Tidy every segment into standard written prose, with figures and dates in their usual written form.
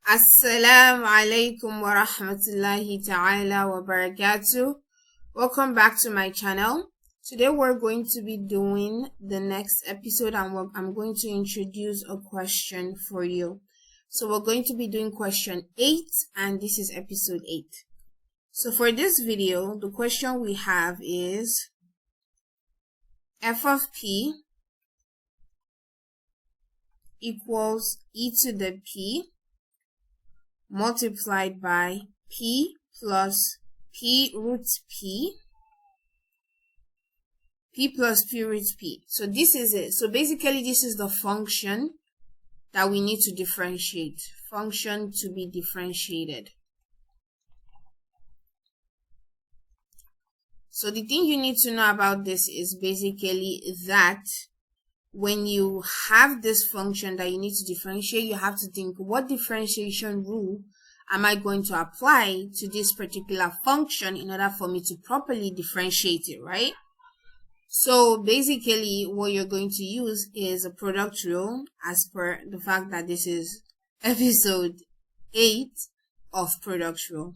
Assalamu alaikum wa rahmatullahi ta'ala wa barakatuh. Welcome back to my channel. Today we're going to be doing the next episode and I'm going to introduce a question for you. So we're going to be doing question 8 and this is episode 8. So for this video, the question we have is f of p equals e to the p multiplied by p plus p root p plus p root p. So this is it. So basically this is the function that we need to differentiate. Function to be differentiated. So the thing you need to know about this is basically that when you have this function that you need to differentiate, you have to think, what differentiation rule am I going to apply to this particular function in order for me to properly differentiate it, right? So basically what you're going to use is a product rule, as per the fact that this is episode 8 of product rule.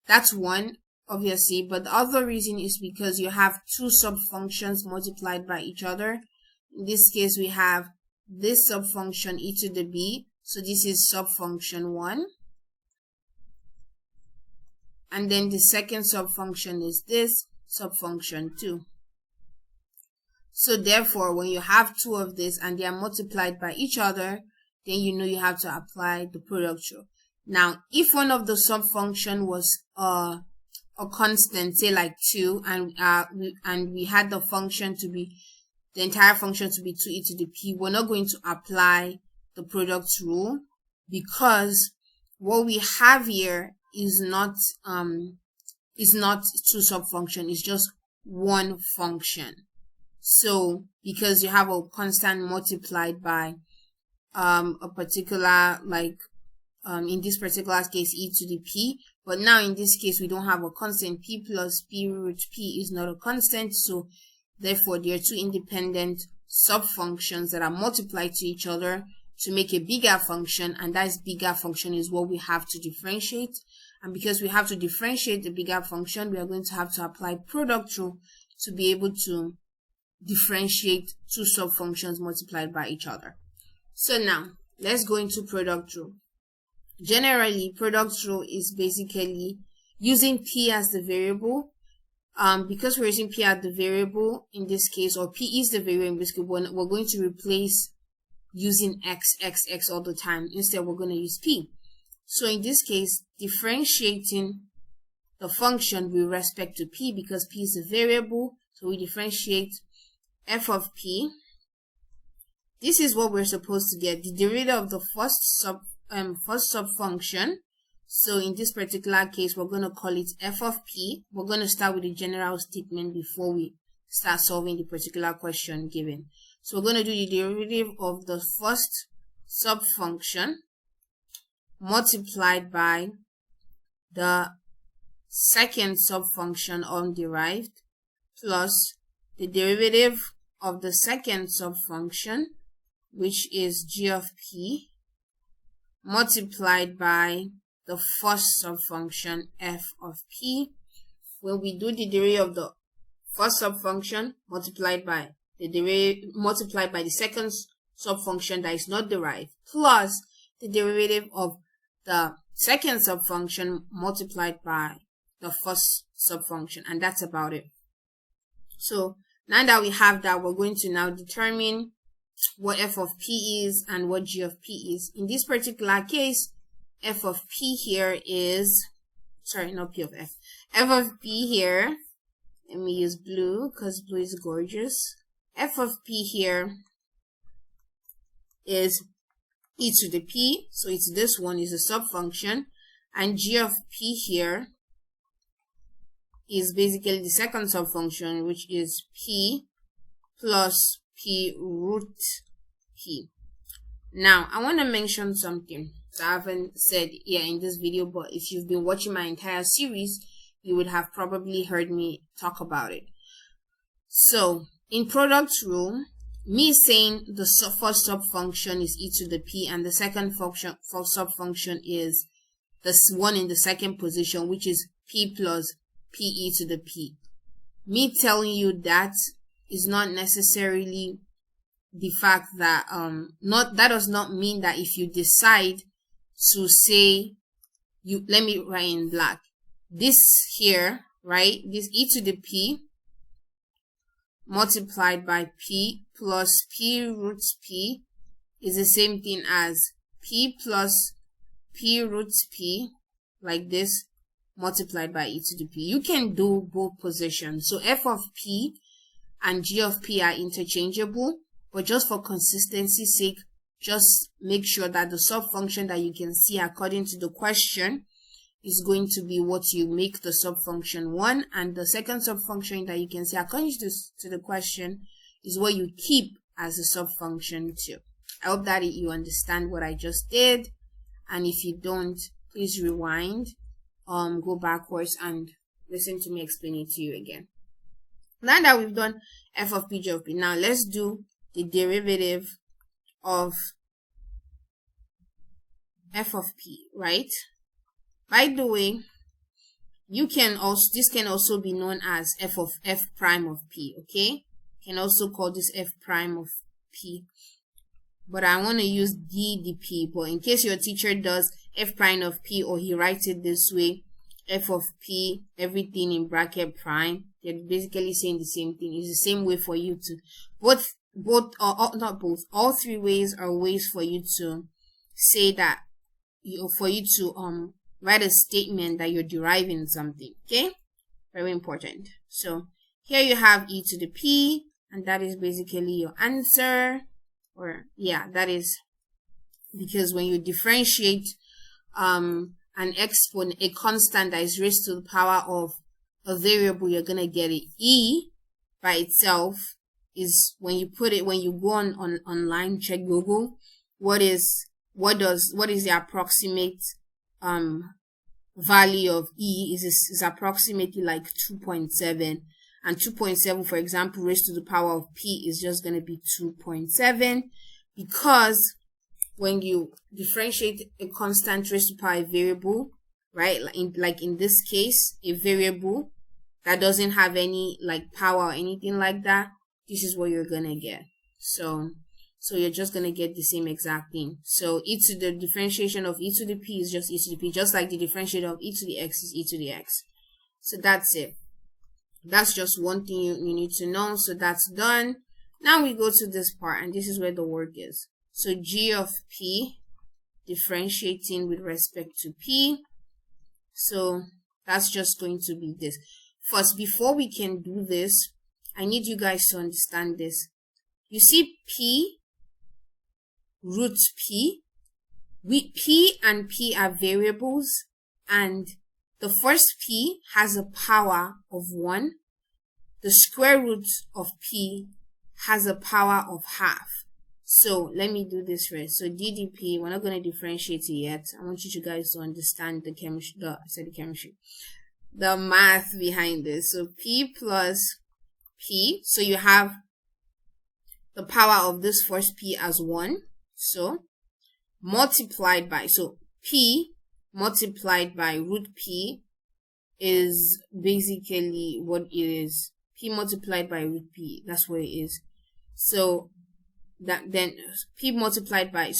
That's one, obviously, but the other reason is because you have two subfunctions multiplied by each other. In this case, we have this subfunction e to the b. So this is subfunction 1. And then the second subfunction is this subfunction 2. So therefore, when you have two of this and they are multiplied by each other, then you know you have to apply the product rule. Now, if one of the subfunction was a constant, say like 2, and we had the function to be the entire function to be 2e to the p, we're not going to apply the product rule because what we have here is not two subfunction, it's just one function. So because you have a constant multiplied by a particular, like in this particular case e to the p, but now in this case we don't have a constant. P plus p root p is not a constant, so therefore, there are two independent subfunctions that are multiplied to each other to make a bigger function, and that bigger function is what we have to differentiate. And because we have to differentiate the bigger function, we are going to have to apply product rule to be able to differentiate two subfunctions multiplied by each other. So now, let's go into product rule. Generally, product rule is basically using p as the variable. Because we're using p as the variable in this case, or p is the variable in this case, we're going to replace using x all the time. Instead, we're going to use p. So in this case, differentiating the function with respect to p, because p is a variable, so we differentiate f of p. This is what we're supposed to get, the derivative of the first subfunction. So in this particular case, we're going to call it f of p. We're going to start with a general statement before we start solving the particular question given. So we're going to do the derivative of the first subfunction multiplied by the second subfunction derived plus the derivative of the second subfunction, which is g of p, multiplied by the first subfunction f of p. When we do the derivative of the first subfunction multiplied by the second subfunction that is not derived, plus the derivative of the second subfunction multiplied by the first subfunction, and that's about it. So now that we have that, we're going to now determine what f of p is and what g of p is. In this particular case, f of p here is, sorry, not p of f. F of p here, let me use blue because blue is gorgeous. F of p here is e to the p, so it's this one, is a subfunction, and g of p here is basically the second subfunction, which is p plus p root p. Now, I want to mention something that I haven't said here in this video, but if you've been watching my entire series, you would have probably heard me talk about it. So, in product rule, me saying the first sub function is e to the p and the second sub function is this one in the second position, which is p plus pe to the p. Me telling you that is not necessarily the fact that that does not mean that if you decide to say let me write in black, this here, right, this e to the p multiplied by p plus p root p is the same thing as p plus p root p, like this, multiplied by e to the p. You can do both positions. So f of p and g of p are interchangeable, but just for consistency's sake, just make sure that the sub function that you can see according to the question is going to be what you make the sub function 1, and the second sub function that you can see according to the question is what you keep as a sub function 2. I hope that you understand what I just did, and if you don't, please rewind, go backwards and listen to me explain it to you again. Now that we've done f of p, g of p, now let's do the derivative of f of p, right? By the way, this can also be known as f of f prime of p, okay? You can also call this f prime of p, but I want to use d/p. But in case your teacher does f prime of p, or he writes it this way, f of p, everything in bracket prime, they're basically saying the same thing. It's the same way for you to all three ways are ways for you to say that write a statement that you're deriving something, okay? Very important. So here you have e to the p, and that is basically your answer. Or yeah, that is because when you differentiate a constant that is raised to the power of a variable, you're gonna get it. E by itself is when you go on online, check Google, what is the approximate value of e is approximately like 2.7, and 2.7, for example, raised to the power of p is just going to be 2.7, because when you differentiate a constant raised to the power of a variable, right, like in this case, a variable that doesn't have any like power or anything like that, this is what you're gonna get. So you're just going to get the same exact thing. So the differentiation of e to the p is just e to the p, just like the differentiation of e to the x is e to the x. So that's it. That's just one thing you need to know. So that's done. Now we go to this part, and this is where the work is. So g of p, differentiating with respect to p. So that's just going to be this. First, before we can do this, I need you guys to understand this. You see p root p, p and p are variables, and the first p has a power of 1. The square root of p has a power of half. So let me do this first. So d/p, we're not going to differentiate it yet. I want you guys to understand the math behind this. So p plus p, so you have the power of this first p as 1. So multiplied by, so p multiplied by root p is basically what it is. P multiplied by root p, that's what it is. So that then p multiplied by,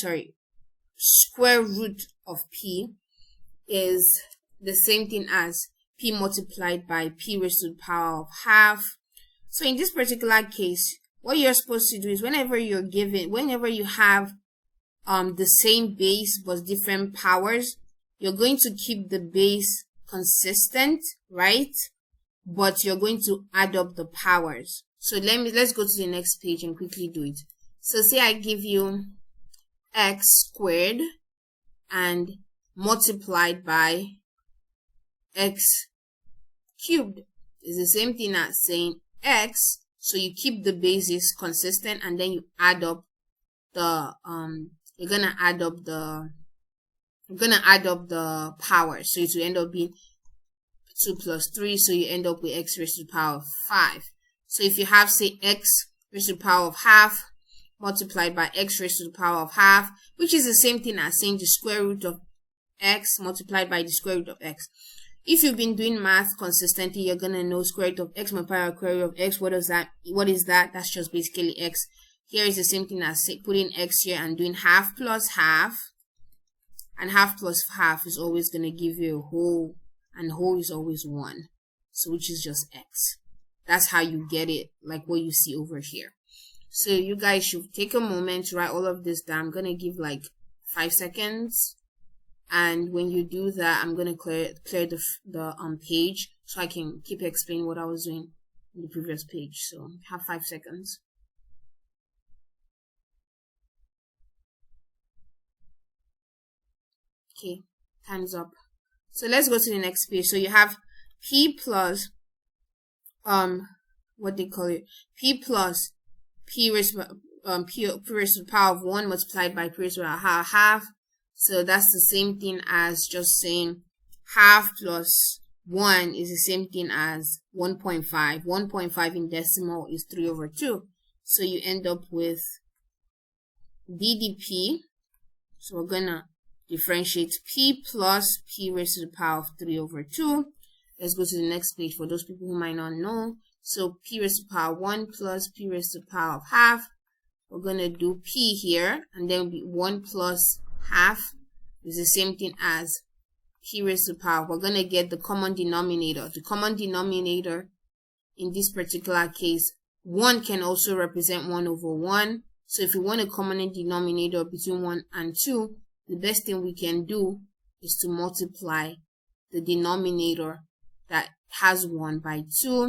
square root of p is the same thing as p multiplied by p raised to the power of half. So in this particular case, what you're supposed to do is whenever you have the same base but different powers, you're going to keep the base consistent, right? But you're going to add up the powers. So let's go to the next page and quickly do it. So say I give you x squared and multiplied by x cubed. It's the same thing as saying x, so you keep the bases consistent and then you add up the you're gonna add up the power, so it will end up being 2 plus 3, so you end up with x raised to the power of 5. So if you have, say, x raised to the power of half multiplied by x raised to the power of half, which is the same thing as saying the square root of x multiplied by the square root of x. If you've been doing math consistently, you're gonna know square root of x multiplied by square root of x. What is that? That's just basically x. Here is the same thing as putting x here and doing half plus half, and half plus half is always gonna give you a whole, and whole is always 1, so which is just x. That's how you get it, like what you see over here. So you guys should take a moment to write all of this down. I'm gonna give like 5 seconds, and when you do that, I'm gonna clear the page so I can keep explaining what I was doing in the previous page. So have 5 seconds. Okay, time's up. So let's go to the next page. So you have p plus what they call it, p plus p raised to the power of 1 multiplied by p raised to the half. So that's the same thing as just saying half plus 1 is the same thing as 1.5. 1.5 in decimal is 3/2. So you end up with ddp. So we're gonna differentiate p plus p raised to the power of 3/2. Let's go to the next page for those people who might not know. So p raised to the power 1 plus p raised to the power of half. We're going to do p here, and then be 1 plus half is the same thing as p raised to the power. We're going to get the common denominator. The common denominator in this particular case, 1 can also represent 1/1. So if you want a common denominator between 1 and 2, the best thing we can do is to multiply the denominator that has 1 by 2.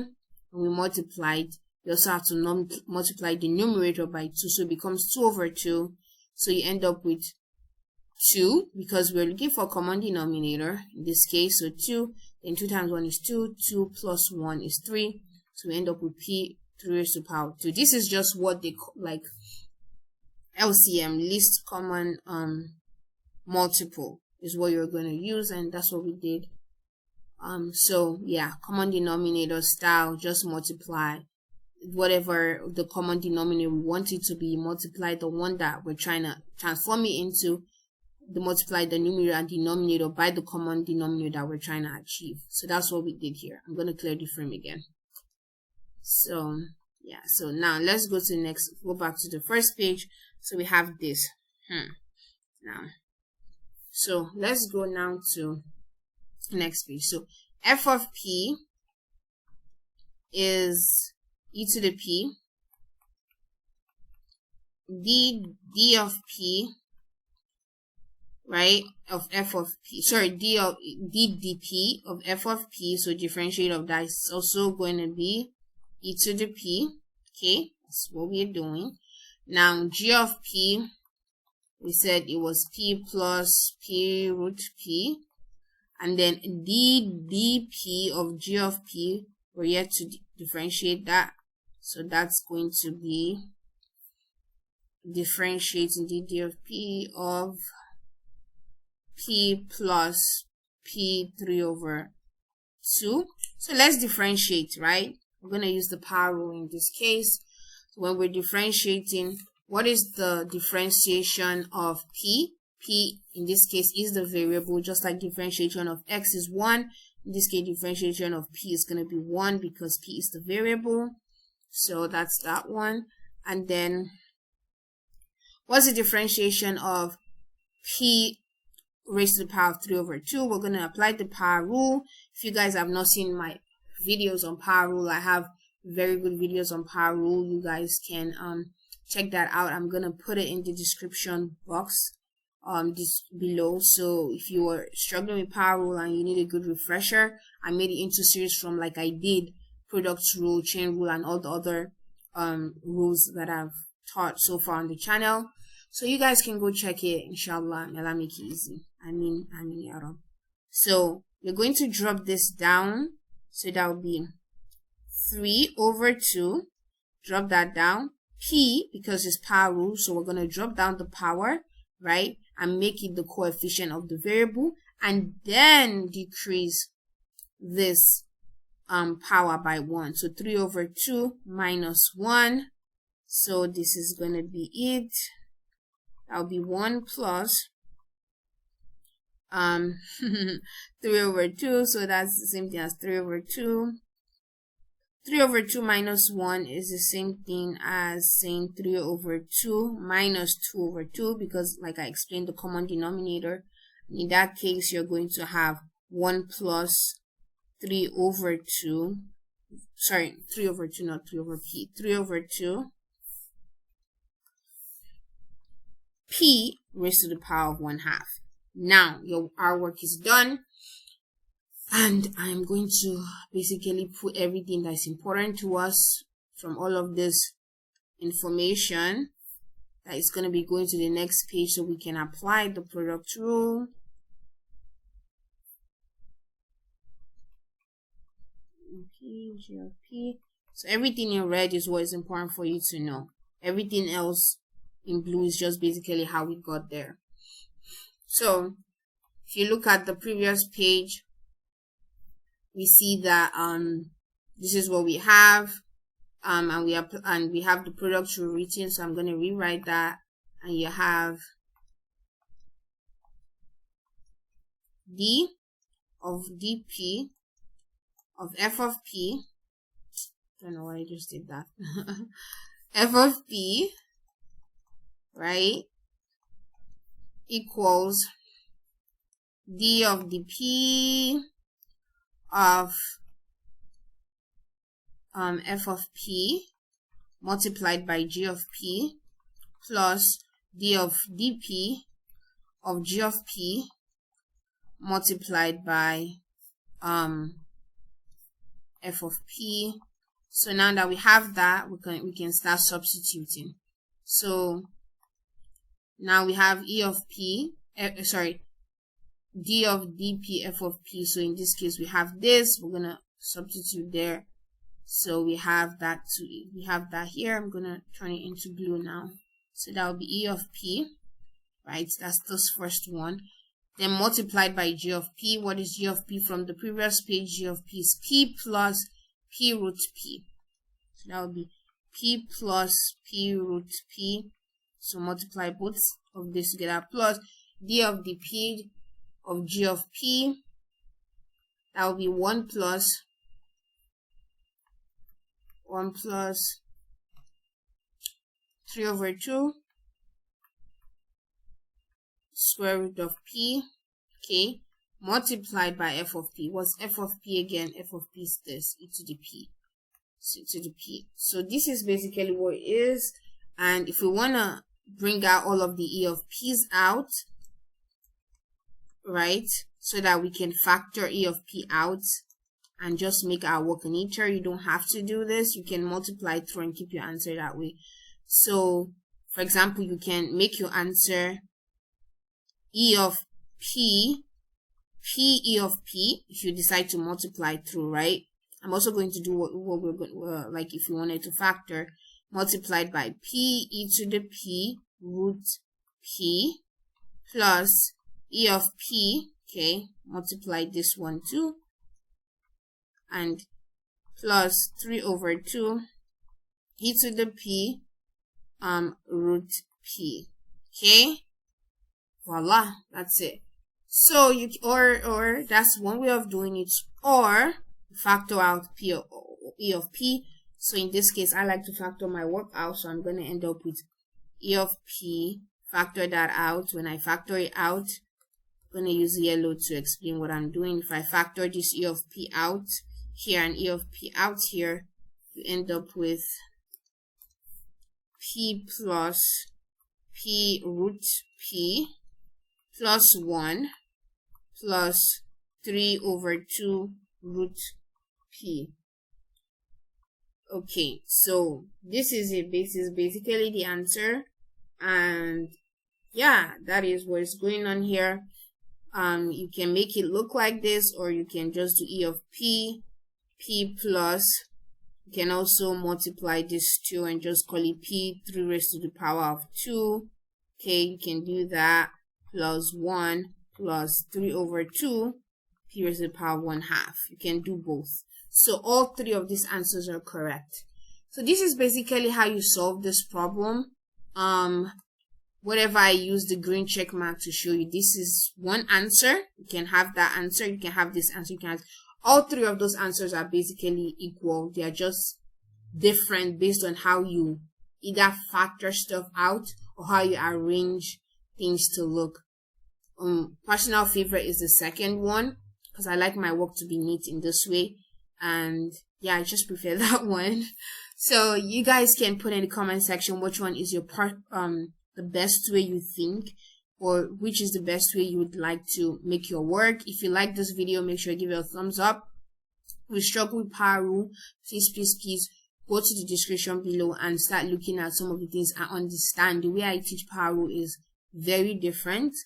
And we multiplied, we also have to multiply the numerator by 2, so it becomes 2/2. So you end up with 2, because we're looking for a common denominator in this case. So 2, then 2 times 1 is 2, 2 plus 1 is 3. So we end up with p 3 raised to the power 2. This is just what they call like LCM, least common multiple, is what you're going to use, and that's what we did. So yeah, common denominator style, just multiply whatever the common denominator we want it to be, multiply the one that we're trying to transform it into, multiply the numerator and denominator by the common denominator that we're trying to achieve. So that's what we did here. I'm going to clear the frame again. So yeah, so now let's go to the next, go back to the first page. So we have this now. So let's go now to next page. So f of p is e to the p, d of p, right, of f of p, sorry, ddp of f of p, so differentiate of that is also going to be e to the p. Okay, that's what we're doing. Now g of p, we said it was p plus p root p, and then ddp of g of p, we're yet to differentiate that, so that's going to be differentiating dd of p of p plus p 3/2. So let's differentiate, right? We're going to use the power rule in this case. So when we're differentiating, what is the differentiation of p? P in this case is the variable, just like differentiation of x is 1. In this case, differentiation of p is going to be 1 because p is the variable. So that's that one. And then what's the differentiation of p raised to the power of 3/2? We're going to apply the power rule. If you guys have not seen my videos on power rule, I have very good videos on power rule. You guys can check that out. I'm going to put it in the description box this below. So if you are struggling with power rule and you need a good refresher, I made it into series from, like I did, product rule, chain rule, and all the other rules that I've taught so far on the channel. So you guys can go check it, inshallah. May Allah make it easy. Amin, amin, ya Rab. So you're going to drop this down. So that will be 3/2. Drop that down. P, because it's power rule, so we're going to drop down the power, right, and make it the coefficient of the variable, and then decrease this power by 1. So 3/2 minus 1. So this is going to be it. That'll be 1 plus 3 over 2. So that's the same thing as 3 over 2. 3 over 2 minus 1 is the same thing as saying 3 over 2 minus 2 over 2, because like I explained, the common denominator. In that case, you're going to have 1 plus 3 over 2. Sorry, 3 over 2, not 3 over p. 3 over 2 p raised to the power of 1/2. Now, our work is done. And I'm going to basically put everything that's important to us from all of this information that is going to be going to the next page so we can apply the product rule. G of P. So everything in red is what is important for you to know. Everything else in blue is just basically how we got there. So if you look at the previous page, we see that this is what we have, and we have the product rule written. So I'm going to rewrite that, and you have d of dp of f of p. I don't know why I just did that. F of p, right, equals d of dp of f of p multiplied by g of p plus d of dp of g of p multiplied by f of p. So now that we have that, we can start substituting. So now we have d of dp f of p. So in this case we have this, we're gonna substitute there. So we have that here. I'm gonna turn it into blue now. So that will be e of p, right? That's this first one. Then multiplied by g of p. What is g of p from the previous page? G of p is p plus p root p. So that will be p plus p root p. So multiply both of this together, plus d of dp of g of p. That will be 1 plus 3 over 2 square root of p, okay, multiplied by f of p. What's f of p again? F of p is this, e to the p. So, to the p. So this is basically what it is. And if we want to bring out all of the e of p's out, right, so that we can factor e of p out and just make our work neater, you don't have to do this. You can multiply through and keep your answer that way. So for example, you can make your answer e of p e of p if you decide to multiply through, right? I'm also going to do what we're going like if you wanted to factor, multiplied by p e to the p root p plus e of p, okay, multiply this one too, and plus 3 over 2 e to the p root p, okay, voila, that's it. So you or that's one way of doing it, or factor out e of p. So in this case, I like to factor my work out, so I'm going to end up with e of p, factor that out. When I factor it out, I'm going to use yellow to explain what I'm doing. If I factor this e of p out here and e of p out here, you end up with p plus p root p plus 1 plus 3 over 2 root p. Okay, so this is it. This is basically the answer, and yeah, that is what is going on here. You can make it look like this, or you can just do e of p plus, you can also multiply this 2 and just call it p 3 raised to the power of 2. Okay, you can do that, plus 1 plus 3 over 2 p raised to the power of 1/2. You can do both. So all three of these answers are correct. So this is basically how you solve this problem. Whatever I use the green check mark to show you, this is one answer. You can have that answer, you can have this answer, you can have all three of those answers are basically equal. They are just different based on how you either factor stuff out or how you arrange things to look. Personal favorite is the second one because I like my work to be neat in this way, and yeah, I just prefer that one. So you guys can put in the comment section which one is your the best way you think, or which is the best way you would like to make your work. If you like this video, make sure you give it a thumbs up. If you struggle with power rule, please go to the description below and start looking at some of the things I understand. The way I teach power rule is very different.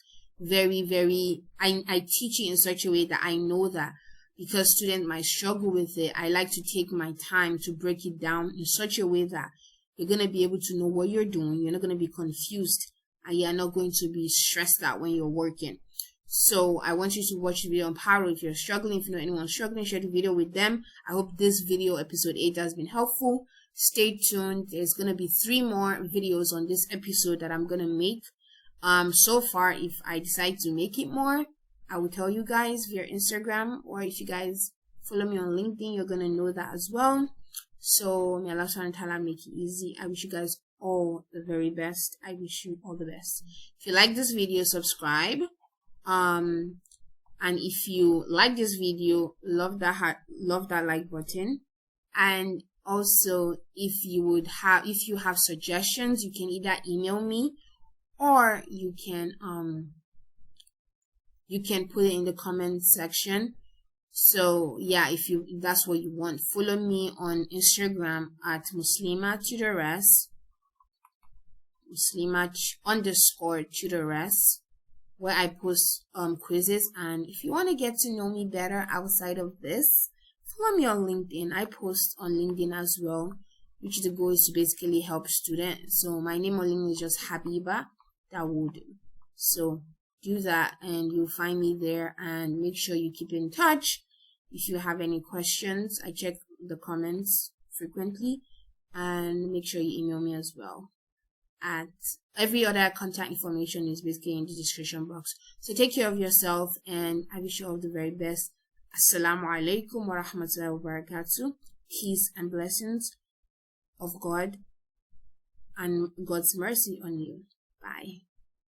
I teach it in such a way that I know that because students might struggle with it, I like to take my time to break it down in such a way that you're going to be able to know what you're doing. You're not going to be confused, and you're not going to be stressed out when you're working. So I want you to watch the video on power. If you're struggling, if you know anyone struggling, share the video with them. I hope this video, episode 8, has been helpful. Stay tuned. There's going to be 3 more videos on this episode that I'm going to make. So far, if I decide to make it more, I will tell you guys via Instagram, or if you guys follow me on LinkedIn, you're going to know that as well. So may Allah subhanahu wa ta'ala make it easy. I wish you guys all the very best. I wish you all the best. If you like this video, subscribe. And if you like this video, love that like button. And also, if you have suggestions, you can either email me or you can put it in the comment section. So yeah, if that's what you want, follow me on Instagram at Muslima_tutoress, Muslima_tutoress, where I post quizzes. And if you want to get to know me better outside of this, follow me on LinkedIn. I post on LinkedIn as well, which the goal is to basically help students. So my name on LinkedIn is just habibah.t.dawodu. So do that and you'll find me there, and make sure you keep in touch. If you have any questions, I check the comments frequently, and make sure you email me as well. At every other contact information is basically in the description box. So take care of yourself, and I wish you all the very best. Assalamu alaikum wa rahmatullahi wa barakatuh. Peace and blessings of God and God's mercy on you. Bye.